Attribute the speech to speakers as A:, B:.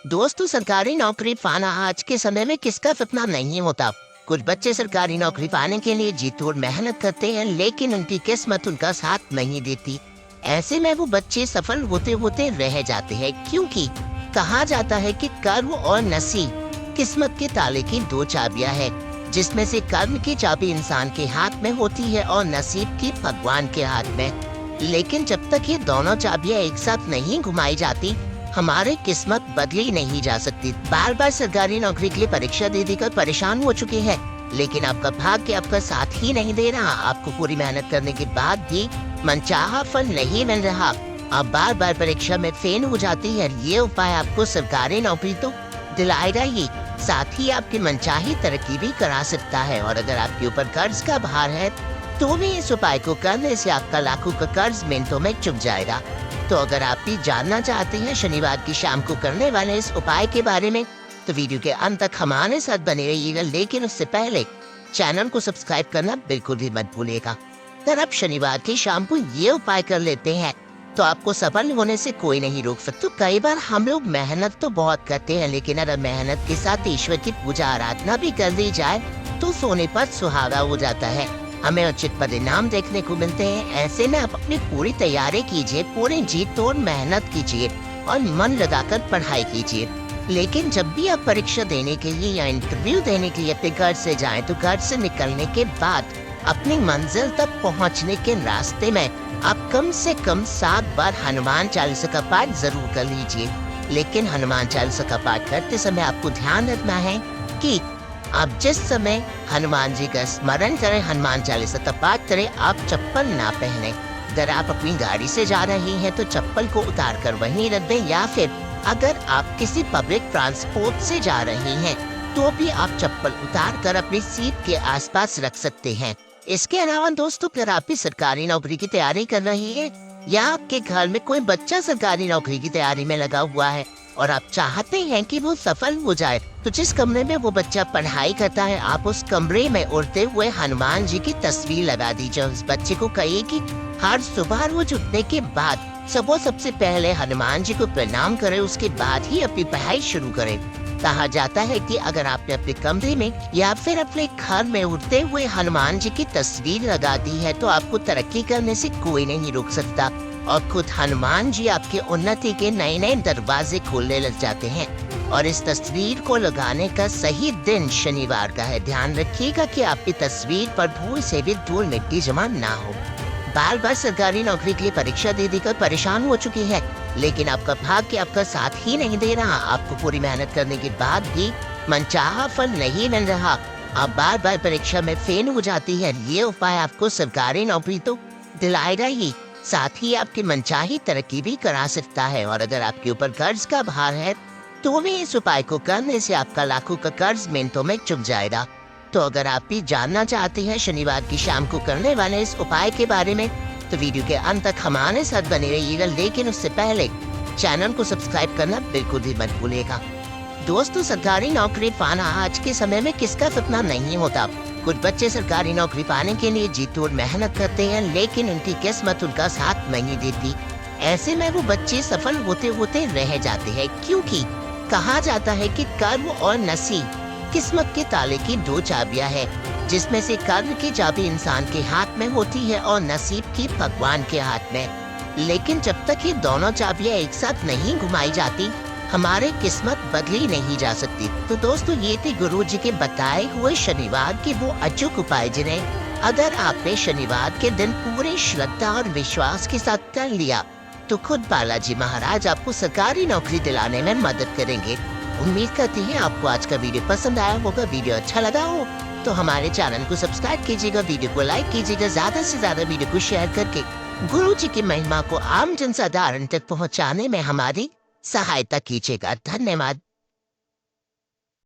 A: दोस्तों, सरकारी नौकरी पाना आज के समय में किसका सपना नहीं होता। कुछ बच्चे सरकारी नौकरी पाने के लिए जी तोड़ मेहनत करते हैं, लेकिन उनकी किस्मत उनका साथ नहीं देती। ऐसे में वो बच्चे सफल होते होते रह जाते हैं, क्योंकि कहा जाता है कि कर्म और नसीब किस्मत के ताले की दो चाबियां हैं, जिसमें से कर्म की चाबी इंसान के हाथ में होती है और नसीब की भगवान के हाथ में। लेकिन जब तक ये दोनों चाबियां एक साथ नहीं घुमाई जाती, हमारी किस्मत बदली नहीं जा सकती। बार बार सरकारी नौकरी के लिए परीक्षा दे देकर परेशान हो चुके हैं, लेकिन आपका भाग्य आपका साथ ही नहीं दे रहा। आपको पूरी मेहनत करने के बाद भी मनचाहा फल नहीं मिल रहा। आप बार बार परीक्षा में फेल हो जाती है। ये उपाय आपको सरकारी नौकरी तो दिलाएगा ही, साथ ही आपकी मनचाही तरक्की भी करा सकता है। और अगर आपके ऊपर कर्ज का भार है, तो भी इस उपाय को करने से आपका लाखों का कर्ज मिनटों में चुक जाएगा। तो अगर आप भी जानना चाहते हैं शनिवार की शाम को करने वाले इस उपाय के बारे में, तो वीडियो के अंत तक हमारे साथ बने रहिएगा। लेकिन उससे पहले चैनल को सब्सक्राइब करना बिल्कुल भी मत भूलिएगा। अगर आप शनिवार की शाम को ये उपाय कर लेते हैं, तो आपको सफल होने से कोई नहीं रोक सकता। तो कई बार हम लोग मेहनत तो बहुत करते हैं, लेकिन अगर मेहनत के साथ ईश्वर की पूजा आराधना भी कर दी जाए, तो सोने पर सुहागा हो जाता है। हमें उचित परिणाम देखने को मिलते हैं। ऐसे में आप अपनी पूरी तैयारी कीजिए, पूरी जी तोड़ मेहनत कीजिए और मन लगाकर पढ़ाई कीजिए। लेकिन जब भी आप परीक्षा देने के लिए या इंटरव्यू देने के लिए अपने घर से जाएं, तो घर से निकलने के बाद अपनी मंजिल तक पहुंचने के रास्ते में आप कम से कम 7 बार हनुमान चालीसा का पाठ जरूर कर लीजिए। लेकिन हनुमान चालीसा का पाठ करते समय आपको ध्यान रखना है कि आप जिस समय हनुमान जी का स्मरण करें, हनुमान चालीसा का पाठ करें, आप चप्पल ना पहने। अगर आप अपनी गाड़ी से जा रही हैं, तो चप्पल को उतार कर वहीं रख दें, या फिर अगर आप किसी पब्लिक ट्रांसपोर्ट से जा रही हैं, तो भी आप चप्पल उतार कर अपनी सीट के आसपास रख सकते हैं। इसके अलावा दोस्तों, अगर आप भी सरकारी नौकरी की तैयारी कर रही है, या आपके घर में कोई बच्चा सरकारी नौकरी की तैयारी में लगा हुआ है और आप चाहते हैं कि वो सफल हो जाए, तो जिस कमरे में वो बच्चा पढ़ाई करता है, आप उस कमरे में उड़ते हुए हनुमान जी की तस्वीर लगा दीजिए। उस बच्चे को कहिए कि हर सुबह रोज उठने के बाद सबसे पहले हनुमान जी को प्रणाम करें, उसके बाद ही अपनी पढ़ाई शुरू करें। कहा जाता है कि अगर आपने अपने कमरे में या फिर अपने घर में उड़ते हुए हनुमान जी की तस्वीर लगा दी है, तो आपको तरक्की करने से कोई नहीं रोक सकता और खुद हनुमान जी आपके उन्नति के नए नए दरवाजे खोलने लग जाते हैं। और इस तस्वीर को लगाने का सही दिन शनिवार का है। ध्यान रखिएगा कि आपकी तस्वीर पर धूल से भी धूल मिट्टी जमा ना हो। बार बार सरकारी नौकरी के लिए परीक्षा दे देकर परेशान हो चुकी है, लेकिन आपका भाग्य आपका साथ ही नहीं दे रहा। आपको पूरी मेहनत करने के बाद भी मनचाहा फल नहीं मिल रहा। आप बार बार परीक्षा में फेल हो जाती है। ये उपाय आपको सरकारी नौकरी तो दिलाएगा ही, साथ ही आपकी मनचाही तरक्की भी करा सकता है। और अगर आपके ऊपर कर्ज का भार है, तो भी इस उपाय को करने से आपका लाखों का कर्ज मिनटों में चुक जाएगा। तो अगर आप भी जानना चाहते हैं शनिवार की शाम को करने वाले इस उपाय के बारे में, तो वीडियो के अंत तक हमारे साथ बने रहिएगा। लेकिन उससे पहले चैनल को सब्सक्राइब करना बिल्कुल भी मत भूलिएगा। दोस्तों, सरकारी नौकरी पाना आज के समय में किसका सपना नहीं होता। कुछ बच्चे सरकारी नौकरी पाने के लिए जी तोड़ मेहनत करते हैं, लेकिन उनकी किस्मत उनका साथ नहीं देती। ऐसे में वो बच्चे सफल होते होते रह जाते हैं, क्योंकि कहा जाता है कि कर्म और नसीब किस्मत के ताले की दो चाबियां हैं, जिसमें से कर्म की चाबी इंसान के हाथ में होती है और नसीब की भगवान के हाथ में। लेकिन जब तक ये दोनों चाबियां एक साथ नहीं घुमाई जाती, हमारे किस्मत बदली नहीं जा सकती। तो दोस्तों, ये थे गुरु जी के बताए हुए शनिवार के वो अचूक उपाय, जिन्हें अगर आपने शनिवार के दिन पूरे श्रद्धा और विश्वास के साथ कर लिया, तो खुद बालाजी महाराज आपको सरकारी नौकरी दिलाने में मदद करेंगे। उम्मीद करती हैं आपको आज का वीडियो पसंद आया होगा। वीडियो अच्छा लगा हो तो हमारे चैनल को सब्सक्राइब कीजिएगा, वीडियो को लाइक कीजिएगा, ज्यादा से ज्यादा वीडियो को शेयर करके गुरु जी की महिमा को आम जनसाधारण तक पहुंचाने में हमारी सहायता कीजिएगा। धन्यवाद।